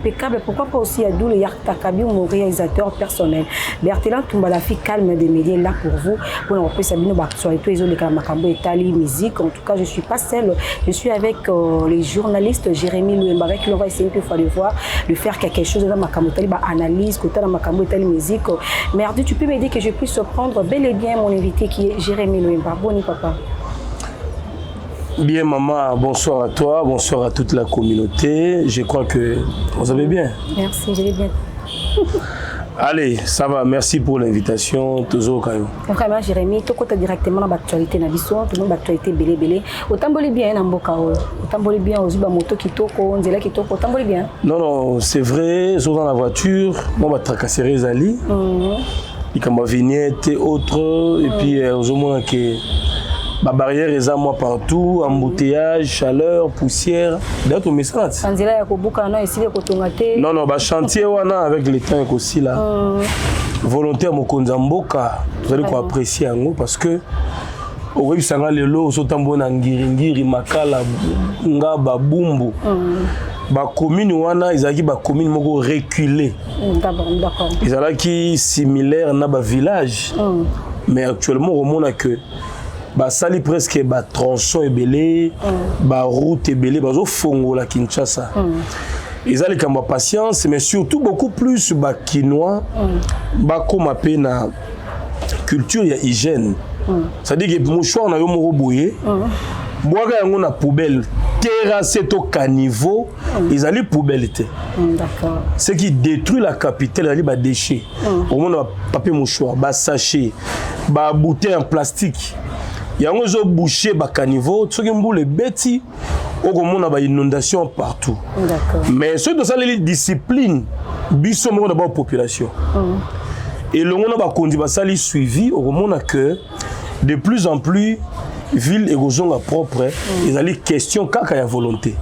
Impeccable, pourquoi pas aussi Adou le Yartakabi, mon réalisateur personnel. Berthelin Toumba, la fille calme des médias, là pour vous. Pour nous représailles Sabine Baksualité, les Makambo et Tali, musique. En tout cas, je ne suis pas seule. Je suis avec les journalistes Jérémy Louemba, qui va essayer une fois de voir, de faire quelque chose dans Makambo Tali, analyse, côté dans Makambo et Tali, musique. Mais Ardu, tu peux m'aider que je puisse prendre bel et bien mon invité qui est Jérémy Louemba. Bonne papa. Bien maman, bonsoir à toi, bonsoir à toute la communauté. Je crois que vous allez bien. Merci, je vais bien. Allez, ça va, merci pour l'invitation. Toujours Kayo. Vraiment Jérémy, tu côté directement dans l'actualité Nabiso, tout le monde l'actualité belé. Autant bolé bien dans Mboka, autant bolé bien aux Uba moto qui toko, on dirait qui toko, autant bolé bien. Non, c'est vrai, sont dans la voiture, moi va tracasser les ali. Il comme vignette et autres et puis aux moins que ma barrière est à moi partout, embouteillage, chaleur, poussière. D'ailleurs, ton message. Non, bah chantier avec les temps aussi là. Volontaire Mokonzamboka, vous allez apprécier un mot parce que au rue Sanga Lelo, Sotambona Ngiri, Makala, Ngaba, Bumbu. Ba commune wana izaki ba commune moko reculé. D'accord. Izalaki similaire na ba village. Mais actuellement au monde que bah sali presque bah tronçon ebelé, bah route ebelé, bah zo fongo la Kinshasa. Ils allaient comme patience, mais surtout beaucoup plus bah quinois, bah comme à peine culture y a hygiène. Ça dit que mouchoir na yo moko boyé, boire yango na poubelle, terrasser to caniveau, ils allaient poubelle té. D'accord. Ce qui détruit la capitale, ils allaient bah déchets. Au moins papier mouchoir, bah sachet, bah bouteille en plastique. Il y a un bouché ba caniveau, ceux qui ont les bêtis, au monde a inondation partout. Mais ceux de ça les disciplines, bisomment d'abord population. Et le monde a conduit ça les suivi au monde que de plus en plus ville et gozonga propre, ils allaient question quand il y a volonté.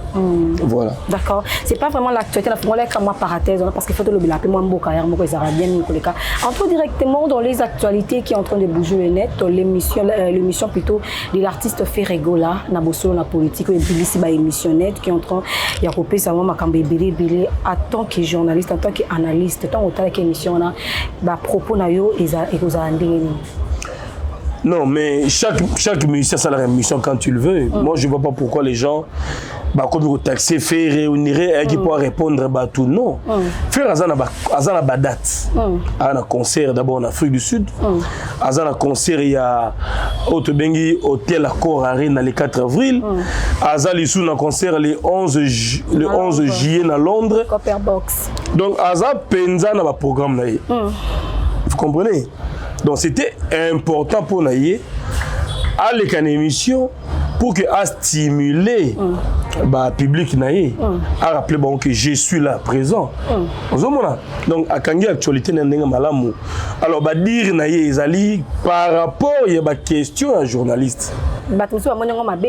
Voilà. D'accord. C'est pas vraiment l'actualité, comme moi parenthèse, parce qu'il faut te le bilan, moi beaucoup bien entre directement dans les actualités qui est en train de bouger le net, l'émission plutôt de l'artiste Ferregola, Naboso la politique, et puis ici émission net qui est en train de couper ça moi makambe bilé en tant que journaliste, en tant qu'analyste, tant autant qu'émission là, bah propos na yo et non, mais chaque musicien, ça a la mission quand tu le veux. Moi, je ne vois pas pourquoi les gens, comme ils taxer, faire réunir, qui pourra répondre à tout. Non. Faire un date. Un concert d'abord en Afrique du Sud. Un concert, il y a Bengi Hôtel Accor Arena le 4 avril. Il y a un concert le 11 juillet à Londres. Copperbox. Donc, il y a un programme. Vous comprenez? Donc c'était important pour Naye à l'écran émission pour que à stimuler le public Naye à rappeler bon que je suis là présent. Donc à Kangi actualité n'endenga malamu. Alors bah dire Naye ezali par rapport il y a question à journaliste.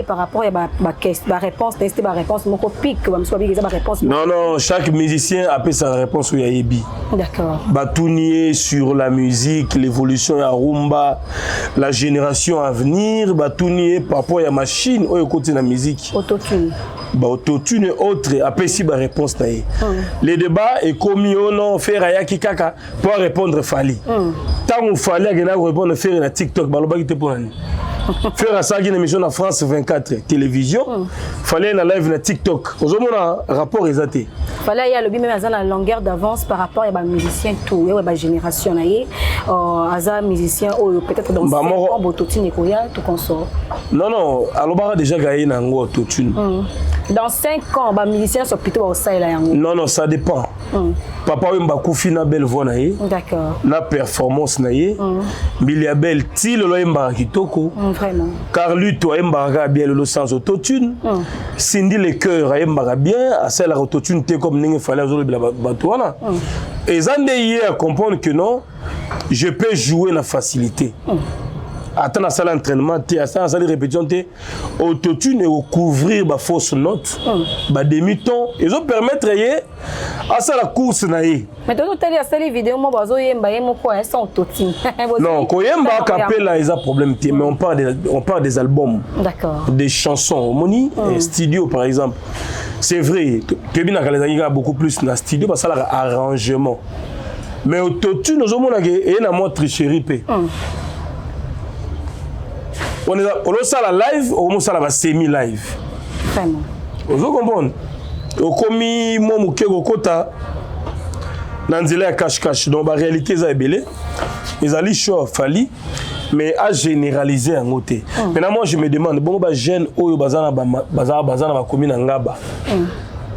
Par rapport à réponse, tester ma réponse, mon copique, réponse. Non, chaque musicien a sa réponse au Yaébi. D'accord. Batounier sur la musique, l'évolution à rumba, la génération à venir, Batounier par rapport à la machine, au côté de la musique. Autotune. Autotune et autres, après si ma réponse taille. Les débats est commis au nom, faire ayaki kaka pour répondre Fali. Tant qu'on fallait répondre faire la TikTok, baloba qui pour l'année. Faire ça une émission en France 24 télévision, fallait un live na TikTok. Aux hommes un rapport exacté. Fallait y a le même à la longueur d'avance par rapport à musicien tout, et génération naïe, à musicien peut-être dans autotune tout consort. Non, alors déjà gagné dans autotune. Dans 5 ans, les musiciens sont plutôt au Sahel. Non, ça dépend. Papa Mbakou na belle voix naïe. D'accord. La performance naïe. Miliabel ti le loemba kitoko. Vraiment. Carluto embarga bien le sens autotune. Cindy le cœur embarga bien à celle autotune té comme n'ing fallait aujourd'hui la batouana. Et zande hier à comprendre que non, je peux jouer la facilité. Attends à ça l'entraînement, à ça la répétition, autotune et couvrir ma fausse note, ma demi-ton, ils ont permettre à ça la course naïe. Mais tu as dit les vidéos, moi sans autotune. Non, quand yemba capella ils ont problème, mais on parle des albums, des chansons, moni studio par exemple. c'est vrai que bien a beaucoup plus dans studio parce que ça arrangement mais autotune nous avons et na moi tricherie pe on est ça la live ou on ça la semi live vraiment vous comprenez au commis moi muke kokota na nzela ya cache donc la réalité ça est belé ils allaient show fali mais à généraliser en côté maintenant moi je me demande bon ba jeune oyo bazana ba commune ngaba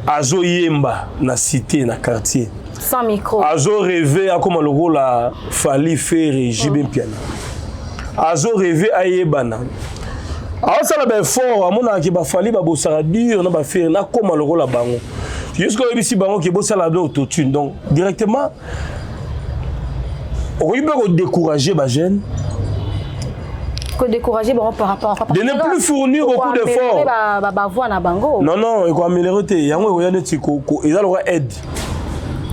azo yemba na cité na quartier sans micro azo rêver à comme le rôle la fali faire JB piano azo rêver à yebana alors ça la ben fort amona ki ba fali ba bosara dur na ba faire na comme le rôle la bango jusqu'au ici bango ki bosala do autotune donc directement on peut décourager ba jeune que décourager bon par rapport à de ne plus fournir beaucoup d'efforts. Non, il faut améliorer. Il y a un aide.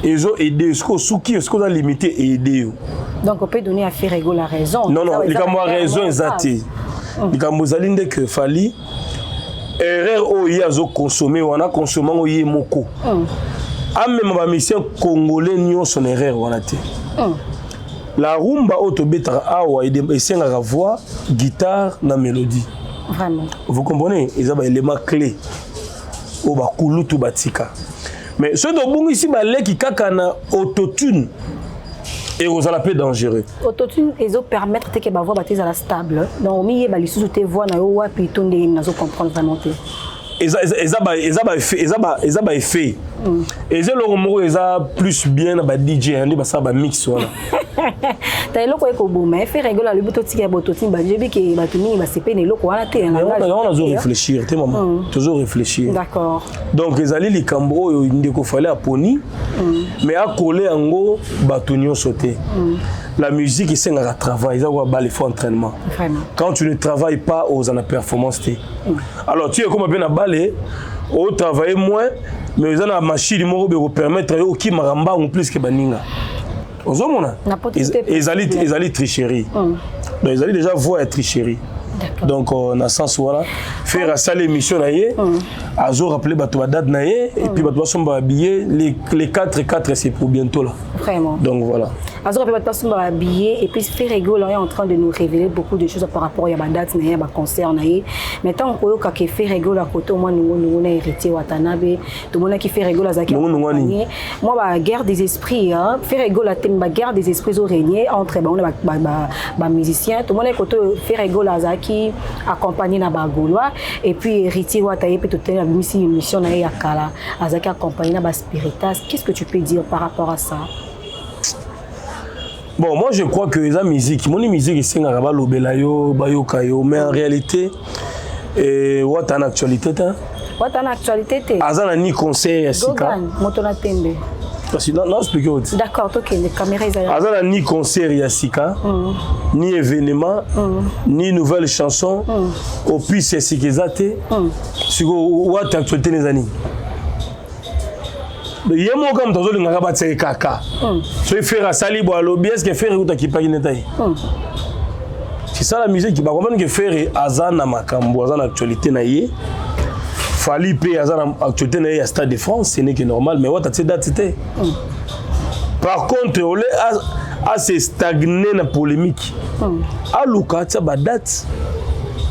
Ils ont aidé. Ce qu'on a limité et aidé. Donc on peut donner à Ferrego la raison. Non, il y a raison exacte. Il y a que Fali erreur où il y a consommé, on a consommé où il y a moko. Même ma mission congolais n'y son erreur on a été. La rumba autobeta awa et voix, guitare, na mélodie. Vraiment. Vous comprenez? Ils ont des éléments clés. Au bakulu tout batika. Mais ce dont ici balé qui kakana autotune et vous allez peu dangereux. Autotune ils ont permettre que ba voix baptise à la stable. Donc au milieu bali sous tes voix na yo wa puis ton de nazo comprendre vraiment. Ils ont effet. Et c'est le mot ils ont plus bien ba DJ hein ba ça ba mix voilà. T'as le quoi comme mais faire rigoler le bouton tika bototine ba jebi que ba tuni ba c'est peine loko wana te on a toujours réfléchir t'es maman toujours réfléchir. D'accord. Donc ils allaient les cambro ndeko fallait à poni mais à coller en gros batonio sauter. La musique c'est un travail, il faut entraînement. Vraiment. Quand tu ne travailles pas aux en performance alors tu es comme bien à balai au travailler moins mais ils ont la machine qui permettre au qui maramba ou plus que baninga. Ils allaient tricherie. Donc ils allaient déjà voir la tricherie. Donc dans ce sens voilà faire ça l'émission naie azo rappeler bato date naie et puis bato sont habillés les 4 c'est pour bientôt là. Vraiment. Donc voilà. Azo rappeler bato sont habillés et puis Ferrego là est en train de nous révéler beaucoup de choses par rapport à la date naie ba concert naie. Maintenant on peut que Ferrego là côté moi nous héritier Watanabe tout le monde qui Ferrego là zaki. Moi ba guerre des esprits hein Ferrego là thème ba guerre des esprits au régner entre ba musiciens tout le monde côté Ferrego là zaki accompagné na bagolois et puis héritier Wataye peut tenir la mission na yakala azaki accompagné na ba spiritas. Qu'est-ce que tu peux dire par rapport à ça? Bon moi je crois que la musique mon musique c'est nga ba lobela yo bayoka yo mais en réalité what en actualité ta what en actualité te azana ni concert ya sika moto na tembe. Non, expliquez. D'accord, ok, les caméras. Azala ni concert Yassika, ni événement, ni nouvelle chanson, au plus c'est ce qu'ils ont. Sur what actualité les années. Il y a mon comme toujours le ngaba tsé kaka. So faire sali bo lobby est-ce que faire ou ta ki pa kinetaï. C'est ça la musique qui va comprendre que faire azana makambo azana actualité na yé. Fali payer azana actualité na Stade de France, ce n'est que normal mais what a date c'était. Par contre on a se stagné na polémique. A luka tsa ba date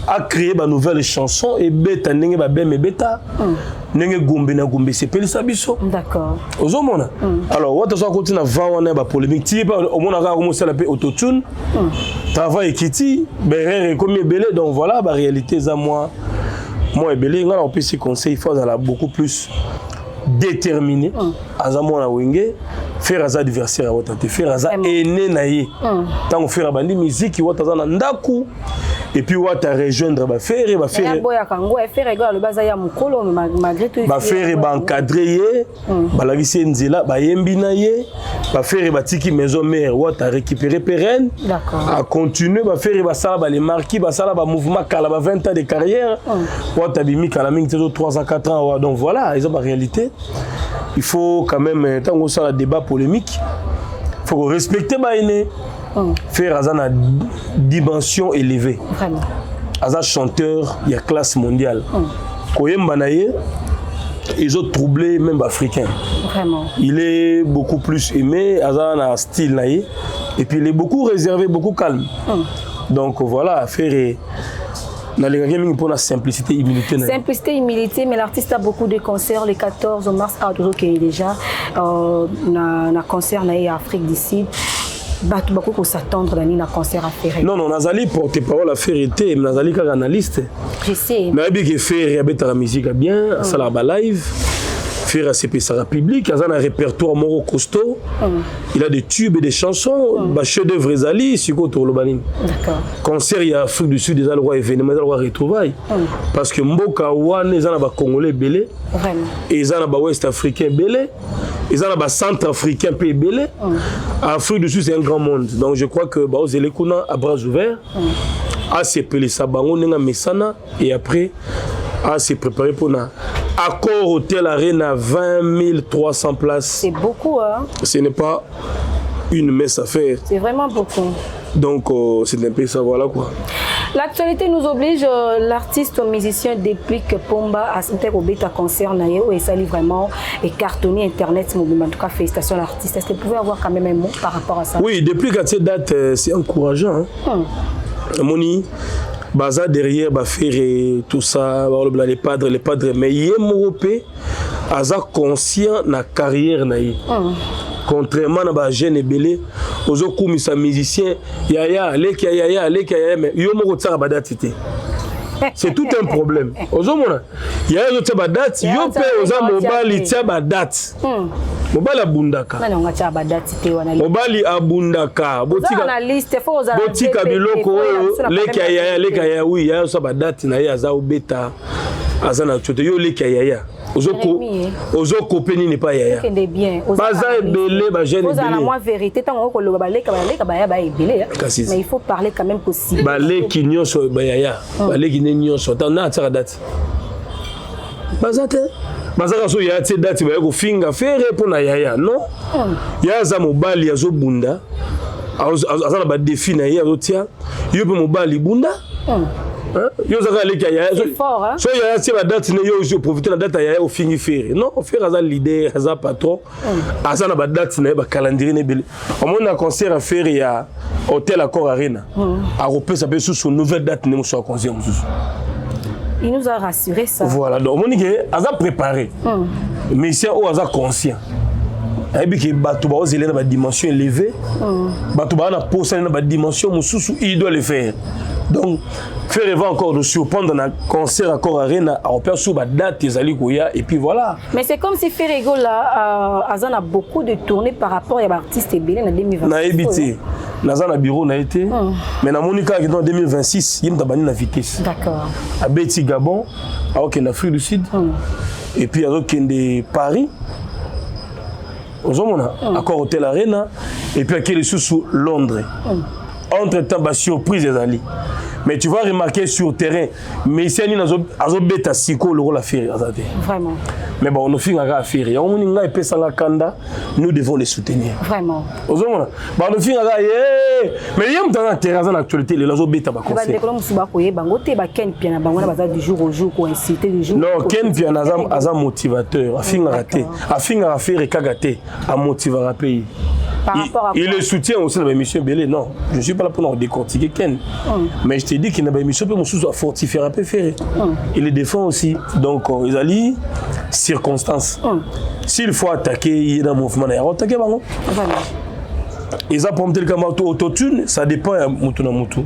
a créé ba nouvelle chanson et beta ndenge ba beme beta. Ndenge gombe na gombe c'est peli sabiso. D'accord. Ozomona. Alors what a continué na va ba polémique ti pas au mona ka comme ça la autotune. Travail kiti berere comme belé donc voilà ba réalité za moi belé ngala on peut se conseiller il faut aller beaucoup plus déterminé azamo na wenge faire az adversaire à votre faire az ene naie tant faire bandi musique wata za na ndaku et puis wata rejoindre ba faire boya kango faire égale le baza ya mukolo malgré tout ba faire ba encadrer ba la gisi nzela ba yembi na ye ba faire ba tiki maison mère wata récupérer pérenne à continuer ba faire ba sala ba les marquis ba sala ba mouvement kala ba 20 ans de carrière wata bimi kala mingi 3 à 4 ans donc voilà ils ont la réalité. Il faut quand même tant qu'on ça le débat polémique il faut respecter baïné faire azana dimension élevée vraiment azan chanteur il y a classe mondiale koyemba naye ils ont troublé même Africain. Vraiment. Il est beaucoup plus aimé, Azana style naïe, et puis il est beaucoup réservé, beaucoup calme. Donc voilà, faire pour la simplicité, humilité. Simplicité, humilité, mais l'artiste a beaucoup de concerts. Le 14 mars, déjà, na concert en Afrique du Sud. Beaucoup pour s'attendre à un concert à faire. Non, Nazali porte-parole à faire été, mais Nazali est analyste. Je sais. Mais il faire la musique bien, ça la live. Faire à sa public, il a un répertoire moro costaud, il a des tubes et des chansons, chef-d'œuvre Zali, D'accord. Concert, il y a Afrique du Sud, des allois événements, des allois retrouvailles. Parce que Mboka Wane, ils ont des Congolais belé, et ils ont des Ouest africains belé, ils ont des Centrafricains belé. Afrique du Sud, c'est un grand monde. Donc je crois que Bao Zelekuna à bras ouverts, à se peler sa bango, Messana, et après, à se préparer pour na. Accord Hôtel Arena, 20 300 places. C'est beaucoup, hein? Ce n'est pas une messe à faire. C'est vraiment beaucoup. Donc, c'est un peu ça, voilà quoi. L'actualité nous oblige, l'artiste musicien depuis que Pomba a été au bêta concert, et ça lui vraiment et cartonné Internet, en tout cas, félicitations à l'artiste. Est-ce que vous pouvez avoir quand même un mot par rapport à ça? Oui, depuis que cette date, c'est encourageant. Hein? Moni, Baza derrière, faire tout ça, les padres, mais il est européen, Aza conscient de la carrière. Contrairement à la jeune et belé, aux autres musiciens, yaya, mais il y a c'est tout un problème. Aux autres, il y a des date, il y a des date. Mobali abundaka. Mobali abundaka. Botika biloko leka yaya oui ya so ba date na ya za obeta azana choto yo leka yaya. Ozoko peni n'est pas yaya. Baza ebele ba jeune ebele. Vous moins vérité tant ko lo ba leka ba ebele. Mais il faut parler quand même possible. Ba leki nyonso ba yaya. Ba leki nyonso tant na tsaka date. Baza te Bazaka so ya te date ba ko finga faire pour na yaya non ya za mobali azo bunda azana ba défi na ya zotia yo pe mobali bunda yo zaka leka ya so ya te ba date ne yo je profiter na date ya au fingi faire non faire aza leader aza patron azana ba date na ba calendrier ne bele au monde na concert à faire ya Hôtel Accor Arena a repé ça peut sous son nouvelle date ne so concert mususu. Il nous a rassuré ça. Voilà, donc on dit qu'il a préparé. Mais ici, on a conscient. Il y a une dimension élevée. Il y a une dimension il doit le faire. Donc, faire encore de surprendre dans un concert à Accor Arena, on peut sur la date et puis voilà. Mais c'est comme si Ferrego là, Azan a beaucoup de tournées par rapport à l'artiste Ebélé en 2026. Nazan a bureau n'a été, mais dans mon cas en 2026, il y a une vitesse. D'accord. À Betty Gabon, à Afrique du Sud, et puis à Paris, à Accor Hôtel Arena, et puis à Quel sous Londres. Entre-temps, surprise des alliés. Mais tu vas remarquer sur le terrain, mais ici, il y a un bêta psycho, le rôle à faire. Vraiment. Mais bon, on a fait un faire. Nous devons les soutenir. Vraiment. On a fait un mais il y a un terrain dans l'actualité, les gens bêta. Non, Ken Piana a un motivateur. A fait un faire et kagaté, a motiver un pays. Il le soutient aussi dans l'émission Belé. Non, je ne suis pas là pour décortiquer Ken. Mais je te dis qu'il y a une émission pour fortifier un peu ferré. Il les défend aussi. Donc, ils allient circonstances. S'il faut attaquer, il y a un mouvement. Il y a attaquer. Ils ont prompté le camarade autotune, ça dépend de Moutou na Moutou.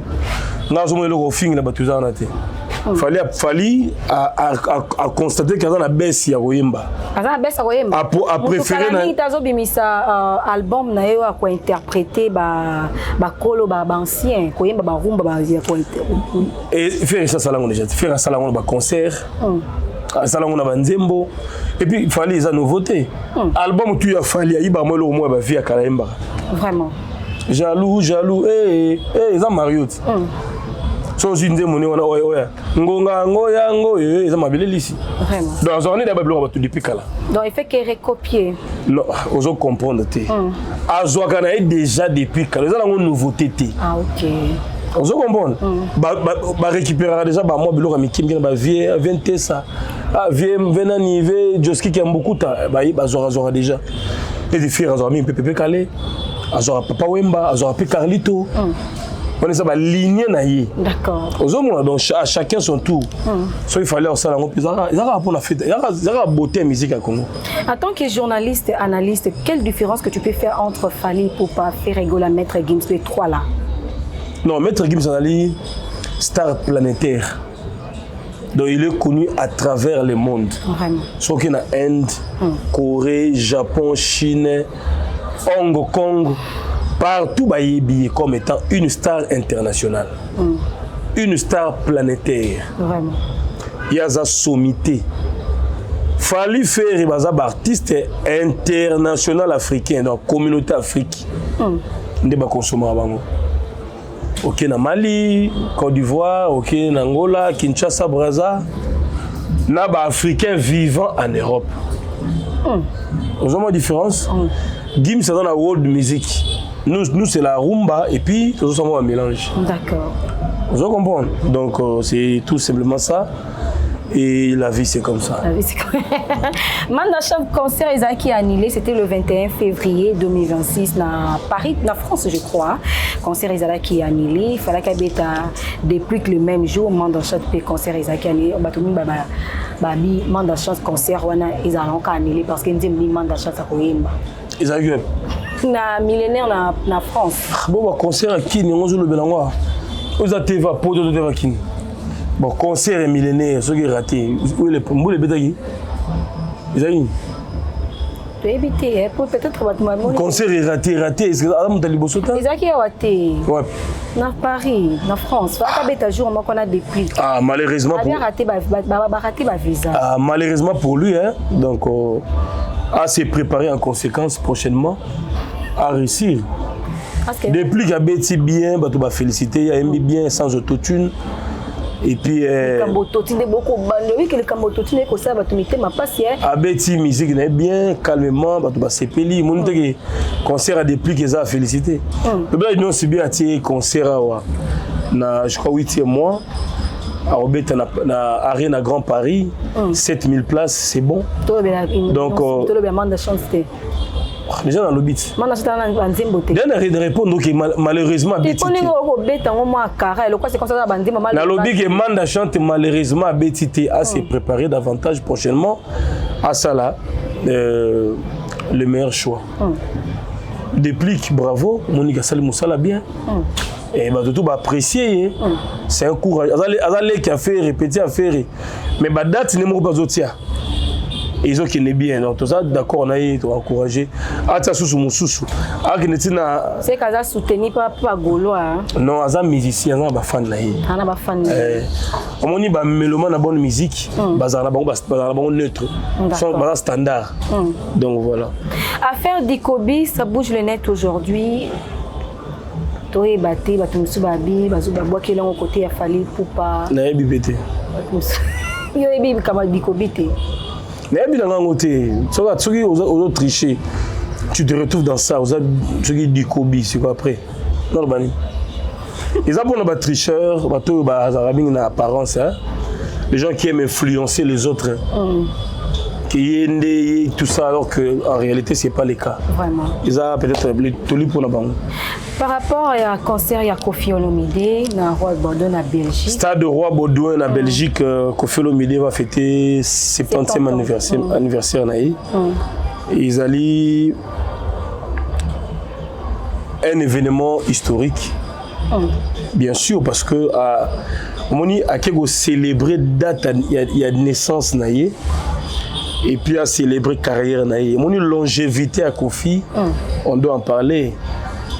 Nous avons le refing là-bas. Il fallait constater qu'il y a une baisse à Royemba. À préférer album na quoi interpréter kolo ancien Royemba rumba et faire ça salon déjà faire ça salon concert salon na banzembo et puis il fallait les nouveautés album tu a fallu y ba molo moi ba vie à Kalemba vraiment jaloux ils ont Marriott so zinze moni wana oya ngonga ngoyango eza mabele lisi vraiment donc on est d'abord ba tout depuis kala donc il fait que recopier non ozo comprendre té azoaka na déjà depuis kala eza une nouveauté té ah OK On se comprend. Bah récupérer déjà bah moi biloko mikim bah vient ça. Ah vient venani Joski qui aime beaucoup ta bah zora déjà. Et des filles azora mi pepe calé. Azora Papa Wemba, azora pe Carlito. On est ça va ligner naïe. D'accord. Aux hommes donc à chacun son tour. So il fallait ça là on peut ça pour la fête. Il y a beauté musique à Congo. En tant que journaliste analyste, quelle différence que tu peux faire entre Fally Ipupa, Ferrego, la Maître Gims, les trois là? Non, Maître Gims Azali star planétaire. Donc il est connu à travers le monde. Vraiment. Soit qu'il y a Inde, Corée, Japon, Chine, Hong Kong, partout bah, il est comme étant une star internationale. Une star planétaire. Vraiment. Il y a sa sommité. Fally faire un artiste international africain, donc communauté africaine. On va consommer avant. Ok, na Mali, Côte d'Ivoire, ok, na Angola, Kinshasa, Brazza, na ba africains vivant en Europe. Vous avez une différence? Gims c'est dans la world music. Nous c'est la rumba et puis tout ça un mélange. D'accord. Vous comprenez? Donc c'est tout simplement ça. Et la vie c'est comme ça. La vie c'est comme ça. Manda Chant concert Ezaki annulé, c'était le 21 février 2026 dans Paris, dans France je crois. Concert Ezaki annulé, il fallait qu'il y ait depuis que le même jour Manda Chant peut concert Ezaki annulé. Batoumi babi Manda Chant concert wana ezalonka annulé parce que ndimi Manda Chant ça koyemba. Ezaki na millénaire na France. Bon bah concert qui ni ngozo le belangwa. Oza teva po de teva kini. Bon, concert est millénaire, ce qui est raté. Où est le bétail? Ils ont tu es évité, peut-être le concert est raté. Est-ce que Adam Talibosota? Ils ont qui raté. Ouais. Dans Paris, dans France. Il jour qu'on a des prix. Ah, malheureusement pour. Visa. Malheureusement pour lui, hein. Donc, à se préparer en conséquence prochainement à réussir. Depuis qu'il a été bien, tu vas féliciter, il a aimé bien sans autotune. Et puis Abeti musique n'est bien calmement bah tu vas sepeli mon concert a des plus que ça à féliciter. Le bien non c'est bien à concert na je crois 8e mois à Robert na Arena Grand Paris 7000 places c'est bon. Donc les gens dans le beat. Bien répondre donc malheureusement Betty. Dans le beat que Manda Chante malheureusement Betty a se préparé davantage prochainement à ça là le meilleur choix. Depuis que bravo Monica Salim Moussala bien. Et bah tout va apprécier. C'est un courage. Azalé qui a fait répéter à faire mais bah date n'est pas autre. Ils ont qui n'est bien, donc tout ça d'accord on a été encouragé. Ah ça sous mon sous. Ah qui n'est na. C'est qu'à soutenir pas Golo hein. Non, as musicien, on a fan là. On a fan. On dit bah mélomane na bonne musique, bazar na bon neutre. Sont bazar standard. Donc voilà. Affaire d'Ikobi, ça bouge le net aujourd'hui. Toi batté, batumsu babi, bazuba bois qui est là au côté a Fally Ipupa. Na bibete. Yo ebi kama d'Ikobi té. Mais bien dans côté, tu vas aux tricher. Tu te retrouves dans ça, aux tu dis Kobi, c'est quoi après? Non le bani. Ils ont bon tricheur, bateau bazarabing na apparence hein. Les gens qui aiment influencer les autres. Qui aiment tout ça alors que en réalité c'est pas le cas. Vraiment. Ils ont peut-être les toli pour la banque. Par rapport à concert il y a Koffi Olomide na Roi Baudouin en Belgique. Stade de Roi Baudouin en Belgique, Koffi Olomide va fêter 70e anniversaire naï. Ils allaient un événement historique. Bien sûr parce que on a célébrer date il y a naissance naïe. Et puis à célébrer carrière naïe. Mon longévité à Koffi, on doit en parler.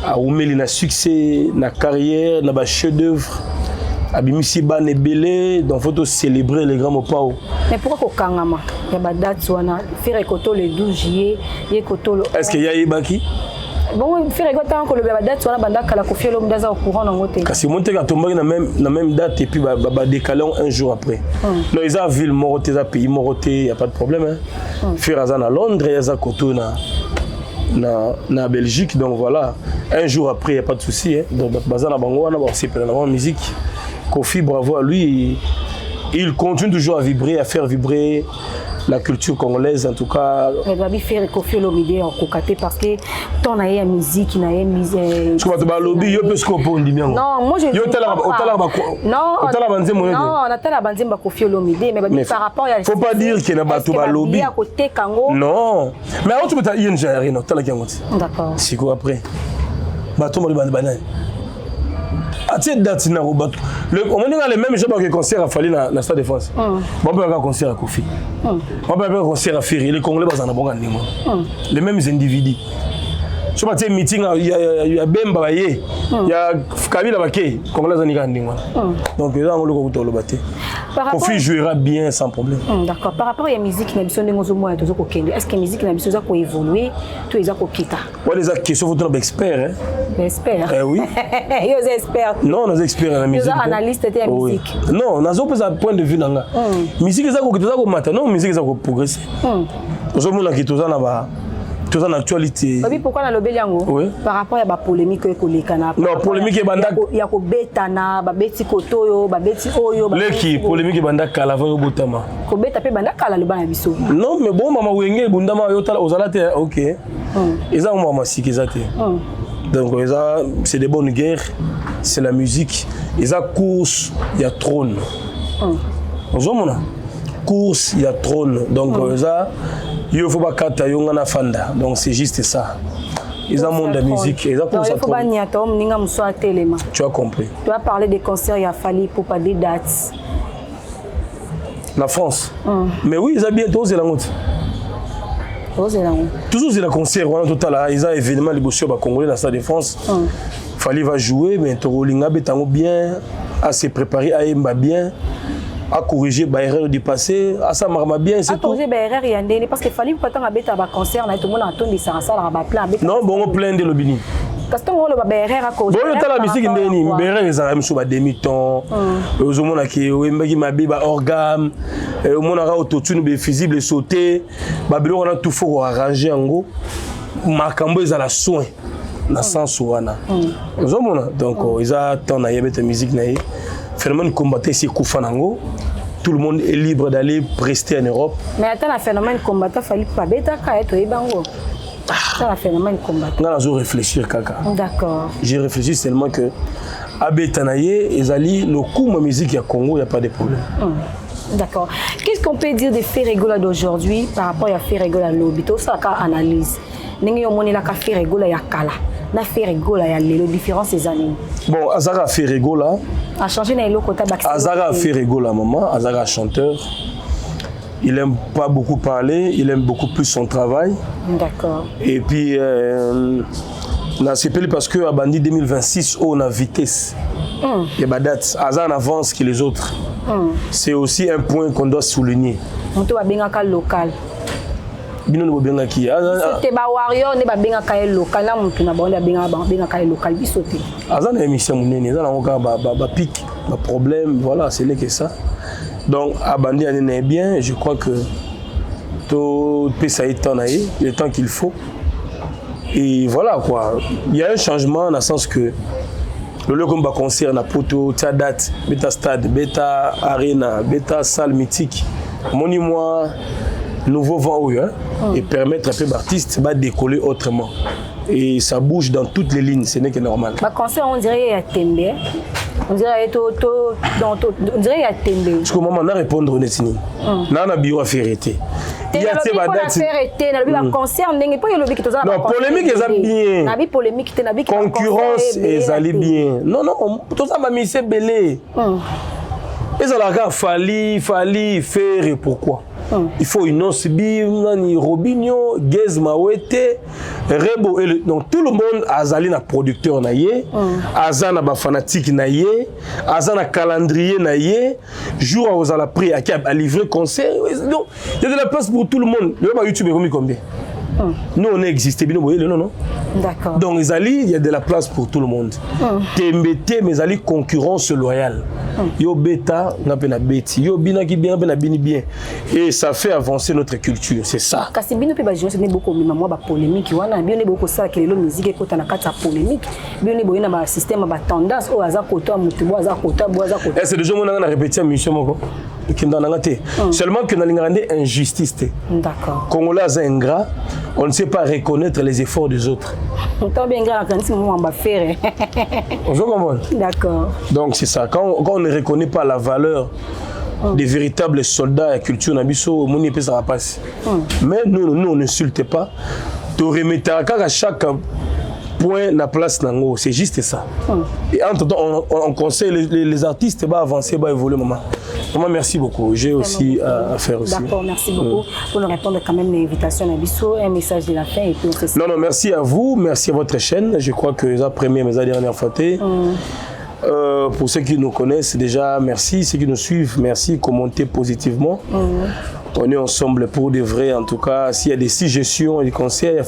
À Oumeli na succès, na carrière, na ba chef d'œuvre. À Bimisi ban et belé, donc faut célébrer les grands mopao. Mais pourquoi au Kangama? Il y a ba date wana, faire koto le 12 juillet, y koto le. Est-ce qu'il y a Ibaki? Bon, faire koto encore le ba date wana banda kala Koffi Olomide za au courant na ngote. Kasi monter ka tomber na même date et puis ba décaler un jour après. Non, ils a ville Moroté, ils a pays Moroté, y a pas de problème hein. Faire azana Londres, y a za koto na na Belgique, donc voilà. Un jour après, il n'y a pas de souci. Hein. Donc, Bazana Bangoana, c'est la musique. Kofi, bravo à lui. Il continue toujours à vibrer, à faire vibrer la culture congolaise, en tout cas. Il va faire Kofi Olomide en cocaté parce que ton a la musique, il a une musique. Je crois que le lobby, il peut se comprendre. Non, moi je dis. Non, on a la bande de Kofi Olomide, mais par rapport à. Il ne faut pas dire qu'il n'y a pas de lobby. Non. Mais alors tu peux dire qu'il y a rien. D'accord. C'est quoi après? Bateau, on va aller. On a les mêmes gens qui concert à Fali dans le Stade de France. On peut faire un concert à Kofi. On peut faire un concert à Ferry. Les Congolais, les mêmes individus. Je pense que meeting, il y a Bemba, il y a Kabila Baké, Congolais donc là on le battre. Kofi jouera bien sans problème. D'accord. Par rapport à la musique, est-ce que la musique n'a pas évolué? Tu es quitter. Ouais, les questions faut être expert. Expert. Oui. Ils experts. Non, on est experts dans la musique. Ils sont analystes de la musique. Non, on a un point de vue dans la musique. C'est ça qu'on matin. Non, musique c'est qu'on progresse. Parce que mon qui tout ça n'a pas. Tout ça l'actualité. Pourquoi dans le Béliango? Oui. Par rapport à la polémique que Kolekana. Non, polémique est bandak. Il y a Betana, Babeti Kotoyo, Babeti Oyo. Leki polémique est bandak à l'avant au Botama. Kobeta pe bandak à la Lubanabiso. Non, mais bon, maman Wenge, Bundama Yota Ozalate, ok. Ils ont maman si qu'ils étaient. Donc c'est des bonnes guerres, c'est la musique. Ils ont course, il y a trône. Vous avez course, il y a trône. Donc il faut pas kata yongana fanda. Donc c'est juste ça. Ils ont monde de musique. Ils ont pour ça. Tu as compris. Tu as parlé des concerts, il a fallu pour pas des dates. La France. Mais oui, ils ont bientôt c'est la route. Toujours c'est le concert, on a total, ils ont événement les bosseurs congolais dans le Stade de France. Fallait va jouer, mais Torolinga betango bien, à se préparer, à aimer bien. À corriger les erreurs du passé, à ça marche bien, c'est tout. À corriger les erreurs, il y a des parce qu'il fallait pas tant habiter à concert, tout le monde entend des ça là plein. Non, bon, plein de lobini. Parce que on le erreur à cause. Bon, il y a la musique indéni, mais erreur ils ont sur demi-temps. Aux hommes là qui wembagi mabi ba organe, au monde a autotune be visible sauter, babilo on a tout faut arranger en gros. Makambo ils a la soin. Na sens wana. Aux hommes là donc ils attendent na yebete musique na phénomène combattant c'est Koufanango. Tout le monde est libre d'aller prester en Europe. Mais attends, le phénomène combattant, il fallait pas bêta quand tu es bango. C'est un phénomène combattant. Non, je réfléchir kaka. D'accord. J'ai réfléchi seulement que à Bétanaye, Ezali, le coup de musique à Congo, il n'y a pas de problème. D'accord. Qu'est-ce qu'on peut dire de Ferregola d'aujourd'hui par rapport à Ferregola Lobito? Ça a analyse. N'engi omoni la ka Ferregola ya kala. Na Ferregola ya les différences ces années. Bon, Azara Ferregola a changé na eloko ta baxi. Azara Ferregola maman, Azara chanteur. Il aime pas beaucoup parler, il aime beaucoup plus son travail. D'accord. Et puis na CPL parce que à Bandi 2026 on a vitesse. Et bah date Azara en avance que les autres. C'est aussi un point qu'on doit souligner. On doit bien un local. Bino no benga ki c'était ba warrior ne ba benga ka local na mutu na ba benga ka local bisote azana émission munene za na ngoka ba pic ba problème voilà c'est là que ça donc abandi ané bien je crois que tout peut ça étonner le temps qu'il faut et voilà quoi il y a un changement dans le sens que le lieu comme ba concert na poto ta date beta stade beta arena beta salle mythique moni moi nouveau vent et permettre un peu d'artistes de décoller autrement. Et ça bouge dans toutes les lignes, ce n'est que normal. Le concert, on dirait qu'il y a Tembe. On dirait qu'il y a Tembe. Je commence à répondre honnêtement. Là, on a bureau à faire arrêter. Il y a des concert, non, polémique, c'est bien. Concurrence, c'est bien. Non, non, tout ça m'a mis c'est belé. Et ça a fallu faire et pourquoi? Il faut une Osbi, Robinho, Gez Mawete, Rebo, donc tout le monde a un producteur naïe, Azana ba fanatique naïe, Azana calendrier naïe, jour où on a pris à livrer concert. Donc il y a de la place pour tout le monde. Le YouTube est remis combien? Nous, on a existé, non. D'accord. Donc, il y a de la place pour tout le monde. Tembete, mais il y a concurrence loyale. Yo beta, on a beti. Yo bina qui bien, bien. Et ça fait avancer notre culture, c'est ça. Parce que bino pe ba jeunesse ne beaucoup mais moi ba polémique wana bien ne beaucoup ça que le musique et kota na kata polémique bien ne boyena ba système ba tendance o aza kota mutu bo aza kota. C'est déjà mon a répété à mission moko. Seulement que dans l'ingrédient injustice. D'accord. Congolais ingrat, on ne sait pas reconnaître les efforts des autres. On bien ingrat quand on va faire. On comprend. D'accord. Donc c'est ça. Quand on ne reconnaît pas la valeur des véritables soldats à la culture nabiso, mon épée ça va passer. Mais nous on n'insulte pas. Tu remettez à chaque point la place nango, c'est juste ça. Et entre temps on conseille les artistes bah avancer, bah évoluer maman. Maman, merci beaucoup. J'ai aussi à faire aussi. D'accord, merci beaucoup pour nous répondre quand même l'invitation à Bisso, un message de la fin et puis on se... Non, merci à vous, merci à votre chaîne. Je crois que la première, mais la dernière fois. Pour ceux qui nous connaissent déjà, merci. Ceux qui nous suivent, merci. Commentez positivement. On est ensemble pour de vrai. En tout cas, s'il y a des suggestions et des conseils,